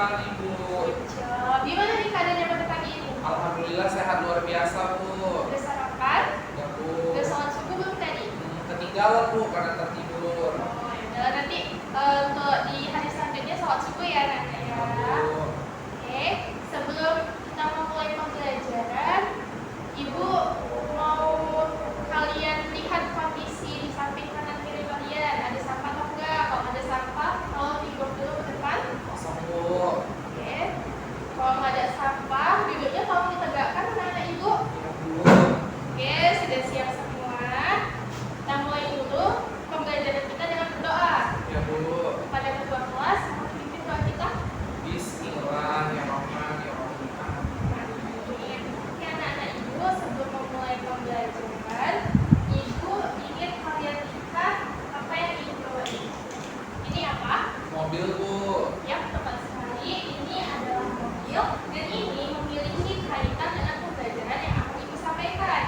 pagi Ibu. Gimana nih keadaannya pada pagi ini? Alhamdulillah sehat luar biasa Bu. Udah sarapan? Ya Bu. Udah sholat subuh belum tadi? Ketinggalan Bu karena tertidur. Oh ya udah, nanti untuk di hari selanjutnya sholat subuh ya Nana ya. Ya Bu. Oke, sebelum kita memulai pembelajaran, Ibu mau kalian lihat kondisi di samping kanan kiri kalian. Ada sampah atau enggak? Kalau ada sampah, tolong tidur dulu ke depan. Kosong Bu. Oke. Kalau nggak ada sampah, duduknya tolong ditegakkan anak-anak Ibu. Ya Bu. Oke, sudah siap semua. Kita mulai dulu pembelajaran kita dengan berdoa. Ya Bu. Kepada ketua kelas, mohon pimpin doa kita. Bismillahirrahmanirrahim. Amin. Oke anak-anak Ibu, sebelum memulai pembelajaran, Ibu ingin kalian lihat apa yang Ibu bawa ini. Ini apa? Mobil Bu. Ya, tepat sekali. Ini adalah mobil dan ini memiliki kaitan dengan pembelajaran yang akan Ibu sampaikan.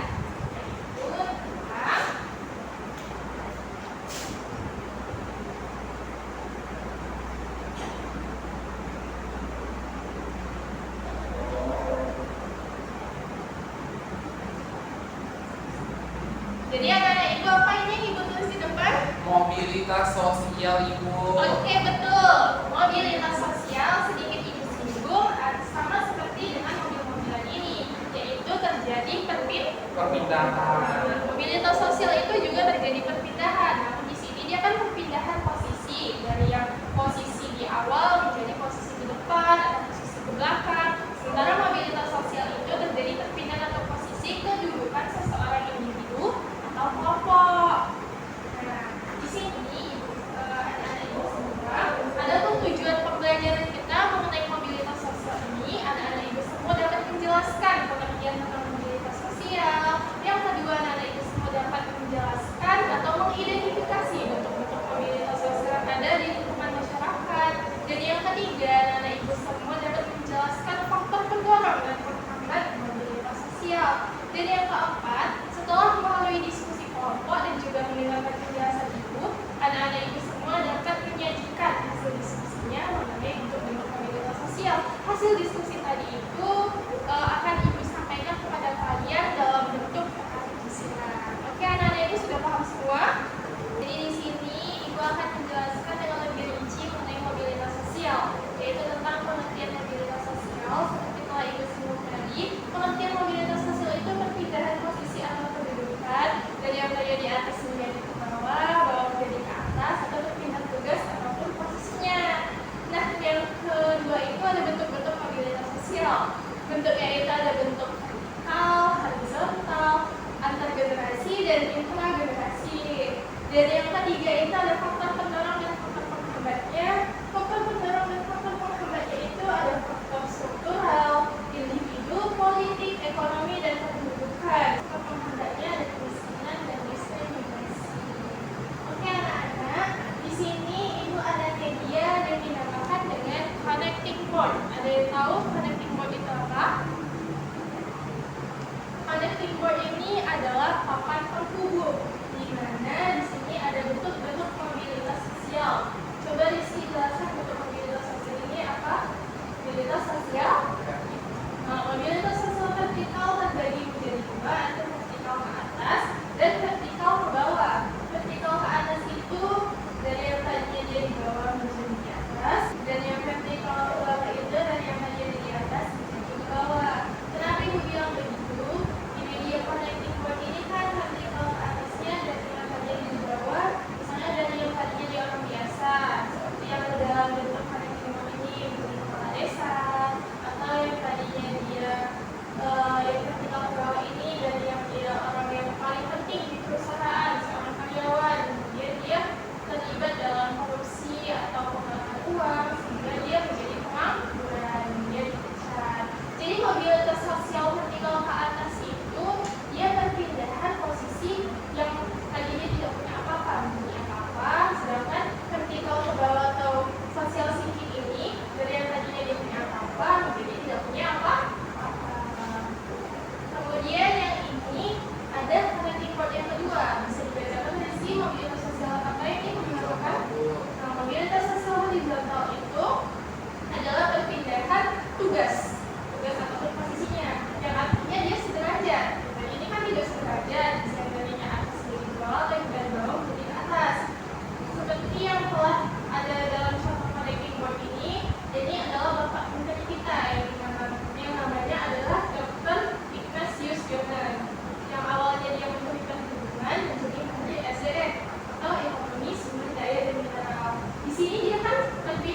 Yaitu tentang jadi anak-anak Ibu, apa ini yang Ibu tulis di depan? Mobilitas sosial Ibu. Oke, betul. Mobilitas sosial sedikit Ibu singgung sama seperti dengan mobil-mobilan ini, yaitu terjadi Perpindahan. mobilitas sosial itu juga terjadi perpindahan. Namun di sini dia kan perpindahan posisi dari yang posisi di awal menjadi posisi di depan atau posisi ke belakang. Sementara mobilitas sosial itu terjadi perpindahan atau posisi kedudukan seseorang individu atau kelompok. Nah, di sini anak-anak Ibu semua, ada tuh tujuan pembelajaran kita mengenai mobilitas sosial ini. Anak-anak Ibu semua dapat menjelaskan pengertian tentang mobilitas sosial. Yang kedua, anak-anak Ibu semua dapat menjelaskan atau mengidentifikasi bentuk-bentuk mobilitas sosial yang ada di lingkungan masyarakat. Dan yang ketiga, anak-anak Ibu semua dapat menjelaskan faktor pendorong dan penghambat mobilitas sosial. Dan yang keempat, setelah melalui diskusi kelompok dan juga mendengarkan penjelasan Ibu, anak-anak Ibu semua dapat menyajikan hasil diskusinya mengenai bentuk-bentuk mobilitas sosial. Hasil diskusi tadi itu akan Ibu sampaikan kepada kalian dalam bentuk tulisan. Oke, anak-anak Ibu sudah paham semua? Jadi di sini Ibu akan menjelaskan dengan lebih rinci mengenai mobilitas sosial, yaitu tentang pengertian mobilitas sosial. Seperti telah Ibu singgung tadi, pengertian mobilitas sosial itu perpindahan posisi atau kedudukan dari yang berada di atas menjadi ke bawah menjadi ke atas, atau berpindah tugas ataupun posisinya. Nah, yang kedua itu ada bentuk-bentuk mobilitas sosial. Bentuknya itu ada bentuk vertikal, horizontal, antar generasi, dan intragenerasi. Dan yang ketiga itu ada faktor pendorong dan faktor penghambatnya. Faktor pendorong dan faktor penghambatnya itu ada faktor struktural, individu, politik, ekonomi, dan kependudukan. Faktor penghambatnya ada kemiskinan dan diskriminasi. Oke anak-anak, di sini Ibu ada media yang dinamakan dengan connecting board. Ada yang tahu connecting board itu apa? Connecting board ini adalah papan penghubung, di mana di sini ada bentuk-bentuk mobilitas sosial. Coba Rizky jelaskan bentuk mobilitas sosial ini apa? Mobilitas sosial? Mobilitas sosial vertikal terbagi menjadi dua, ada vertikal ke atas dan vertikal ke bawah. Vertikal ke atas itu dari yang tadinya dia di bawah menjadi di atas, dan yang vertikal ke bawah itu dari yang tadinya di atas menjadi ke bawah. Kenapa Ibu bilang begitu? Di media connecting board ini kan vertikal ke atasnya dari yang tadinya di bawah, misalnya dari yang tadinya di orang biasa, seperti yang ke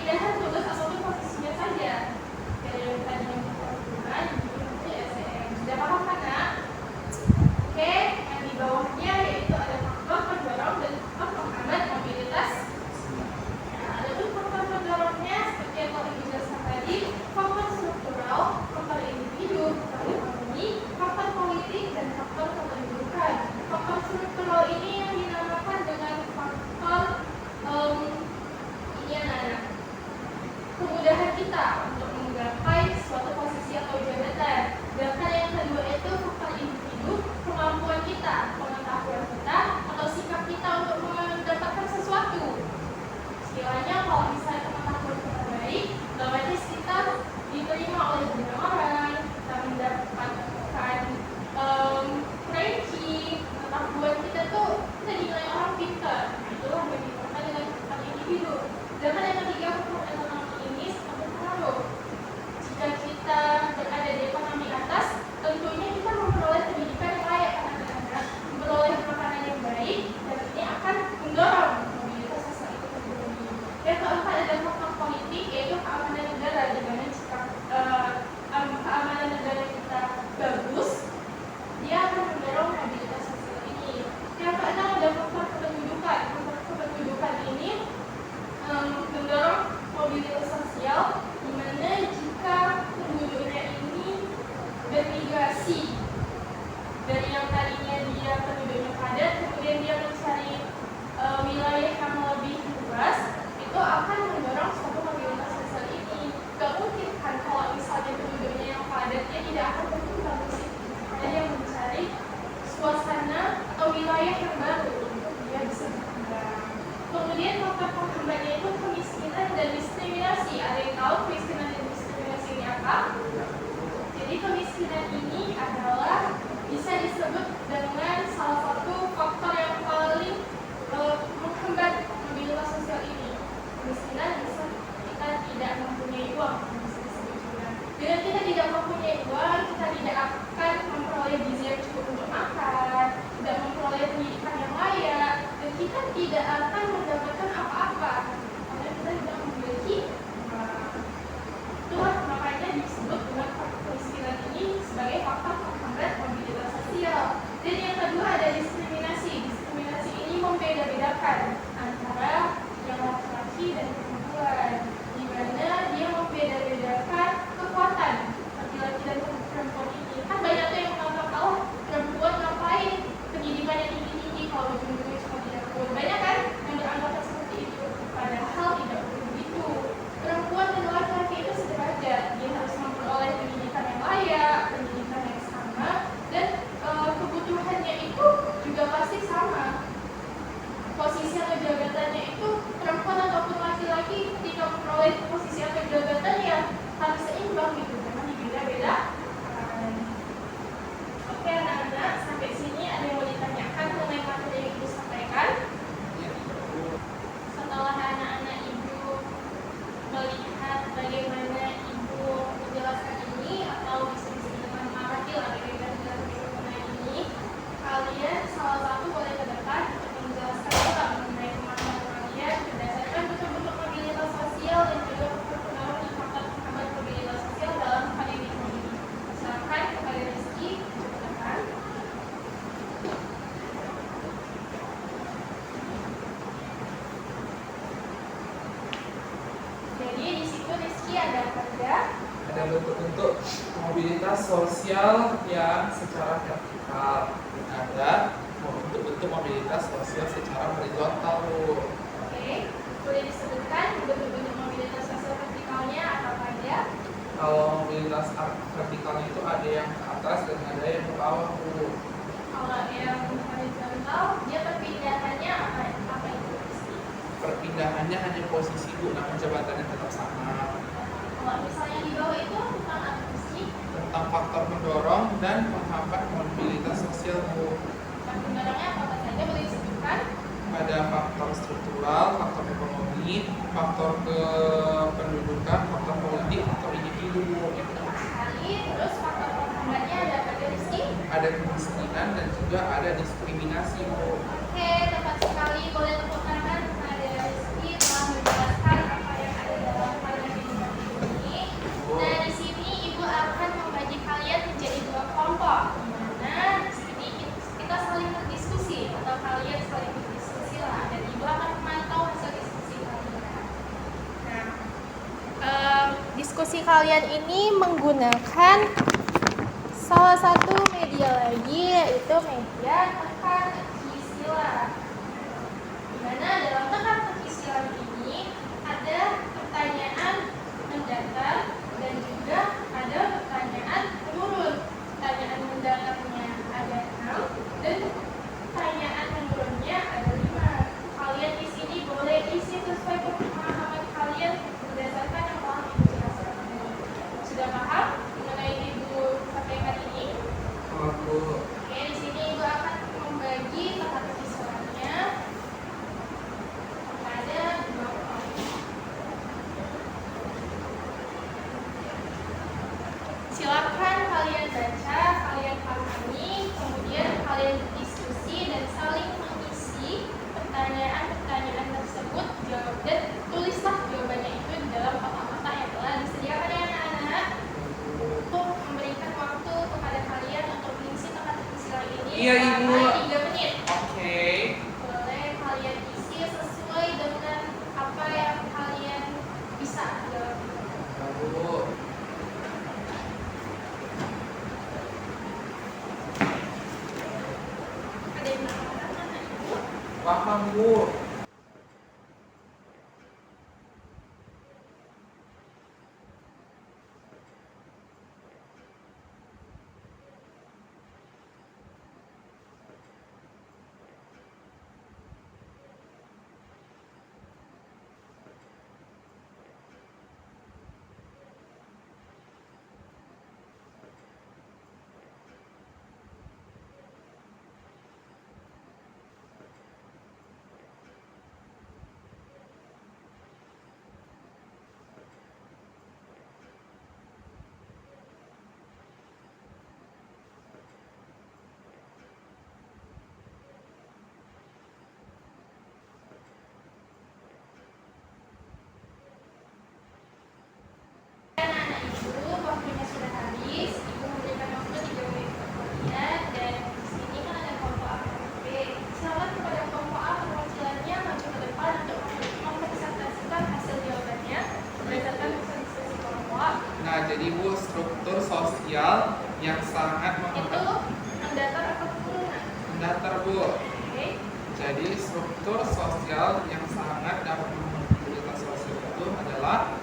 perpindahan tugas ataupun posisinya saja. Dari yang tadi yang perhubungan, jadi SDM. Sudah paham kan, Nak? Oke, yang di bawahnya yaitu ada faktor pendorong dan faktor penghambat mobilitas. Nah, ada pun faktor pendorongnya seperti yang telah dijelaskan tadi, faktor struktural, faktor individu, faktor ekonomi, faktor politik, dan faktor kependudukan. Faktor struktural ini yang dinamakan dengan faktor ini anak-anak, kemudahan kita untuk menggapai suatu posisi atau jabatan. Sedangkan yang kedua itu faktor individu, kemampuan kita, pengetahuan kita, atau sikap kita untuk mendapatkan sesuatu. Istilahnya kalau misalnya pengetahuan kita baik, otomatis kita diterima oleh banyak orang, kita mendapatkan ranking, pengetahuan kita tuh kita dinilai orang pintar. Itulah yang dinamakan dengan faktor individu. Sedangkan yang ketiga faktor ekonomi ini sangat berpengaruh. Jika kita berada di ekonomi atas, tentunya kita memperoleh pendidikan yang layak anak-anak, memperoleh makanan yang baik, dan ini akan mendorong mobilitas sosial itu terpenuhi. Yang keempat ada faktor politik, yaitu keamanan negara. Di mana jika keamanan negara kita bagus, dia akan mendorong mobilitas sosial ini. Yang keenam ada faktor kependudukan. Faktor kependudukan ini mendorong mobilitas sosial, di mana jika penduduknya ini bermigrasi dari yang tadinya dia penduduknya padat, kemudian dia mencari wilayah yang lebih luas, itu akan mendorong suatu mobilitas sosial ini. Gak mungkin kan kalau misalnya penduduknya yang padat, dia tidak akan berkembang di situ. Ada yang mencari suasana atau wilayah yang baru untuk dia bisa berkembang. Kemudian faktor penghambatnya itu kemiskinan dan diskriminasi. Ada yang tahu kemiskinan dan diskriminasi ini apa? Jadi kemiskinan ini adalah bisa disebut dengan salah satu faktor yang paling menghambat mobilitas sosial ini. Kemiskinan bisa kita tidak mempunyai uang. Dengan kita tidak mempunyai uang, kita tidak akan memperoleh gizi yang cukup untuk makan, tidak memperoleh pendidikan yang layak, dan kita tidak akan mendapatkan apa-apa karena kita tidak memiliki uang. Itulah makanya disebut dengan faktor kemiskinan ini sebagai faktor penghambat mobilitas sosial. Dan yang kedua ada diskriminasi. Diskriminasi ini membeda-bedakan antara yang laki-laki dan perempuan, di mana dia membeda-bedakan kekuatan laki-laki dan perempuan ini. Kan banyak tuh yang menganggap kalau perempuan ngapain pendidikannya tinggi-tinggi kalau ujung-ujungnya cuma di dapur. Banyak kan yang beranggapan seperti itu, padahal tidak begitu. Perempuan dan laki-laki itu sederajat, dia harus memperoleh pendidikan yang layak, pendidikan yang sama, dan kebutuhannya itu juga pasti sama. Posisi atau jabatannya itu perempuan ataupun laki-laki ketika memperoleh posisi atau jabatan yang harus seimbang gitu, jangan dibeda-beda. Oke anak-anak, sampai sini ada yang mau ditanyakan mengenai materi yang Ibu sampaikan? Setelah anak-anak Ibu melihat bagaimana Ibu menjelaskan ini, atau bisa disebut dengan maratil atau dengan mengenai ini, kalian salah satu boleh ke depan untuk menjelaskan juga mengenai pemahaman kalian berdasarkan bentuk-bentuk mobilitas sosial dan juga faktor pendorong dan faktor penghambat mobilitas sosial dalam pandemi ini. Silakan kepada Rizky ke depan. Jadi di situ Rizky ada bentuk-bentuk mobilitas sosial yang secara vertikal, ada bentuk-bentuk mobilitas sosial secara horizontal. Oke, boleh disebutkan bentuk-bentuk mobilitas sosial vertikalnya apa saja? Kalau mobilitas vertikalnya itu ada yang ke atas dan ada yang ke bawah. Kalau yang horizontal, dia perpindahannya apa itu? Perpindahannya hanya posisi Bu, namun jabatannya tetap sama. Kalau misalnya di bawah itu tentang apa sih? Tentang faktor pendorong dan penghambat mobilitas sosial Bu. Faktor pendorongnya apa saja boleh disebutkan? Ada faktor struktural, faktor ekonomi, faktor kependudukan, faktor politik, faktor individu. Sekali, terus faktor penghambatnya ada apa Rizky? Ada kemiskinan dan juga ada diskriminasi Bu. Oke, tepat sekali. Boleh tepuk tangan kepada Rizky telah menjelaskan apa yang ada dalam diskusi kalian ini menggunakan salah satu media lagi, yaitu media teka-teki silang. Di mana dalam teka-teki silang ini ada pertanyaan mendatar dan juga ada pertanyaan menurun. Pertanyaan mendatarnya ada 6 dan pertanyaan menurunnya ada 5. Kalian di sini boleh isi sesuai pemahaman kalian berdasarkan yang telah Ibu jelaskan. Sudah paham mengenai Ibu sampaikan ini? Bu. Oke, di sini Ibu akan membagi teka-teki silangnya kepada 2 kelompok. Silakan kalian baca, kalian pahami, kemudian kalian diskusi dan saling mengisi pertanyaan-pertanyaan tersebut, dan tulislah jawabannya itu di dalam kotak-kotak yang telah disediakan ya anak-anak. Untuk memberikan waktu kepada kalian untuk mengisi teka-teki silang ini Iya, Ibu. selama 3 menit. Oke. Boleh kalian isi sesuai dengan apa yang kalian bisa jawab. Bu. Ada yang menanyakan anak Ibu? Paham, Bu. Anak-anak Ibu, waktunya sudah habis. Ibu memberikan waktu 3 menit untuk kalian, dan di sini kan ada kelompok A dan B. Silakan kepada kelompok A perwakilannya maju ke depan untuk mempresentasikan hasil jawabannya berdasarkan hasil diskusi kelompok A. Nah, jadi Bu, struktur sosial yang sangat Itu mempengaruhi mendatar atau turunan? mendatar, Bu. Oke. Jadi struktur sosial yang sangat dapat memenuhi mobilitas sosial itu adalah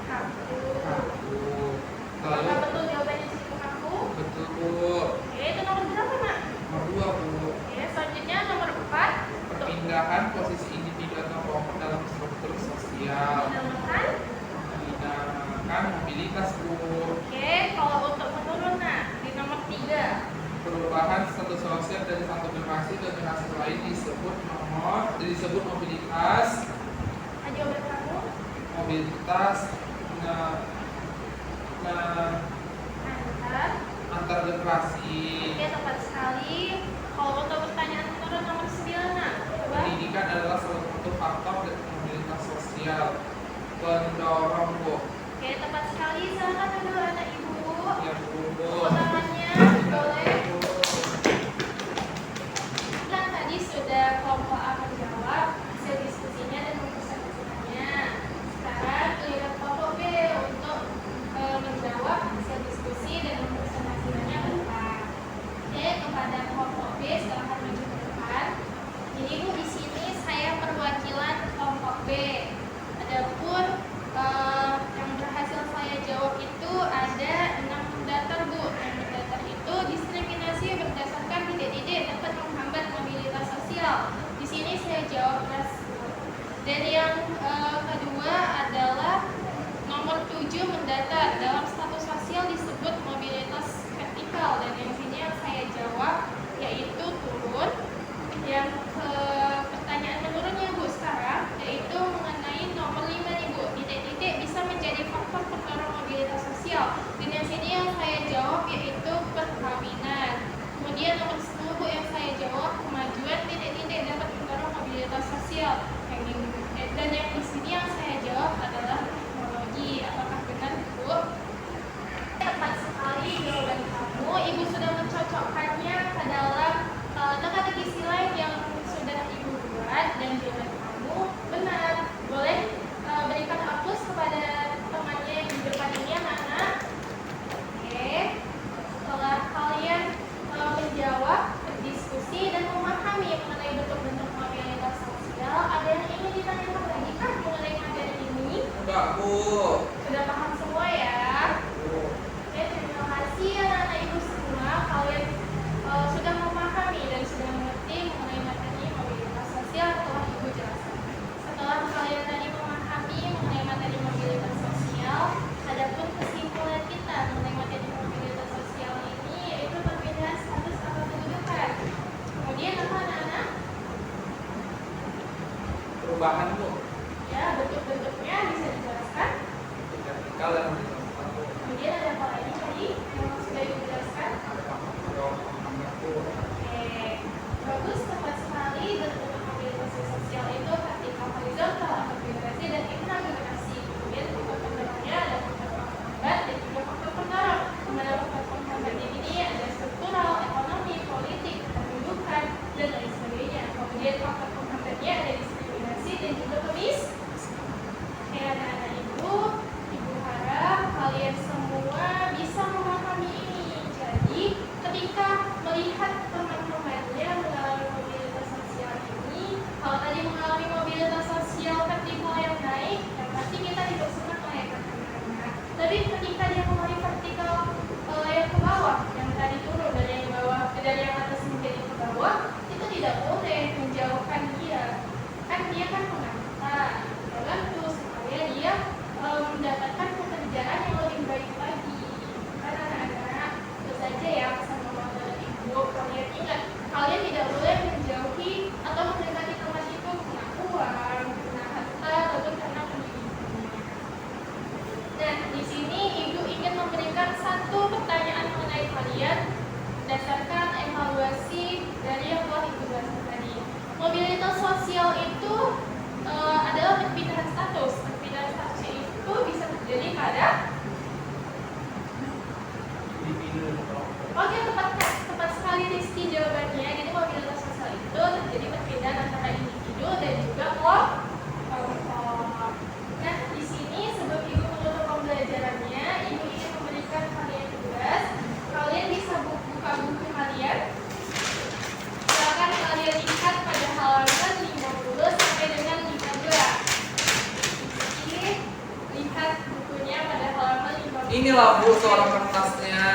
Kaku. kaku. Apakah Lalu betul jawabannya di situ kaku? betul, Bu. Oke, itu nomor berapa, Nak? Nomor 2, Bu. Oke, selanjutnya nomor 4. Perpindahan posisi individu atau kelompok dalam struktur sosial. Dinamakan. Dinamakan mobilitas, Bu. Oke, kalau untuk menurun, Nak, di nomor 3. Perubahan status sosial dari satu generasi ke generasi lain disebut mobilitas. Jawaban kamu? Mobilitas Antar. antar generasi. Oke, tepat sekali. Kalau untuk pertanyaan menurun nomor 9, Nak, coba. Pendidikan adalah salah satu faktor dari mobilitas sosial pendorong, Bu. Oke, tepat sekali. Silakan dulu anak Ibu. Ya, Bu. Tepuk tangannya, boleh. Kan tadi sudah kelompok A menjawab hasil diskusinya dan mempresentasikannya. Sekarang giliran kelompok B untuk menjawab hasil diskusi dan mempresentasikannya ke depan. Oke, kepada kelompok B silakan maju ke depan. Jadi Bu, di sini saya perwakilan kelompok B. Adapun yang berhasil saya jawab itu ada 6 mendatar, Bu. 6 mendatar itu diskriminasi berdasarkan titik-titik dapat menghambat mobilitas sosial. Di sini saya jawab ras, Bu. Dan Bu? Sudah paham semua ya? Oke, terima kasih anak-anak ibu semua. Kalian sudah memahami dan sudah mengerti mengenai materi mobilitas sosial yang telah ibu jelaskan. Setelah kalian tadi memahami mengenai materi mobilitas sosial, adapun kesimpulan kita mengenai materi mobilitas sosial ini yaitu perbedaan status atau kedudukan. Kemudian apa anak-anak? Perubahan Bu. Ya, bentuk-bentuknya bisa dijelaskan. Vertikal dan horizontal Bu. Kemudian ada apa lagi tadi yang sudah ibu jelaskan? Ada pangkat Bu. Oke, bagus, tepat sekali. Bentuk mobilitas sosial itu vertikal, horizontal, akomodasi dan intrakomunikasi. Kemudian faktor pendorongnya ada faktor penghambat dan juga faktor pendorong. Dimana faktor penghambat ini ada struktural, ekonomi, politik, kependudukan dan lain sebagainya. Kemudian faktor penghambatnya ada diskriminasi dan juga kemiskinan. Oke, anak-anak ibu harap kalian semua bisa memahami ini. Jadi, ketika melihat teman-temannya mengalami mobilitas sosial ini, kalau tadi mengalami mobilitas sosial vertikal yang naik, yang pasti kita tidak senang lah ya kakak-kakak. Tapi ketika dia mengalami vertikal yang ke bawah, yang tadi turun dari yang bawah, dari yang atas menjadi ke bawah, itu tidak boleh menjauhkan dia. Kan dia kan mengantar, membantu supaya dia mendapatkan pekerjaan yang lebih baik lagi. Kan anak-anak, tentu saja ya pesan mama dan ibu, kalian ingat, kalian tidak boleh menjauhi atau mendekati teman itu karena uang, karena harta, ataupun karena pendidikannya. Nah, di sini ibu ingin memberikan satu pertanyaan mengenai kalian berdasarkan evaluasi dari yang telah ibu jelaskan tadi. Mobilitas sosial itu adalah perpindahan status. Perpindahan statusnya itu bisa terjadi pada Individu. Oke, tepat sekali Rizky jawabannya. Jadi mobilitas sosial itu terjadi perpindahan antara individu dan juga kelompok. Nah, di sini sebelum ibu menutup pembelajarannya, ibu ingin memberikan kalian tugas. Kalian bisa buka buku kalian. Silakan kalian lihat pada halaman 50 sampai dengan 15. Jadi, lihat bukunya pada halaman 50. Inilah Bu seorang kertasnya.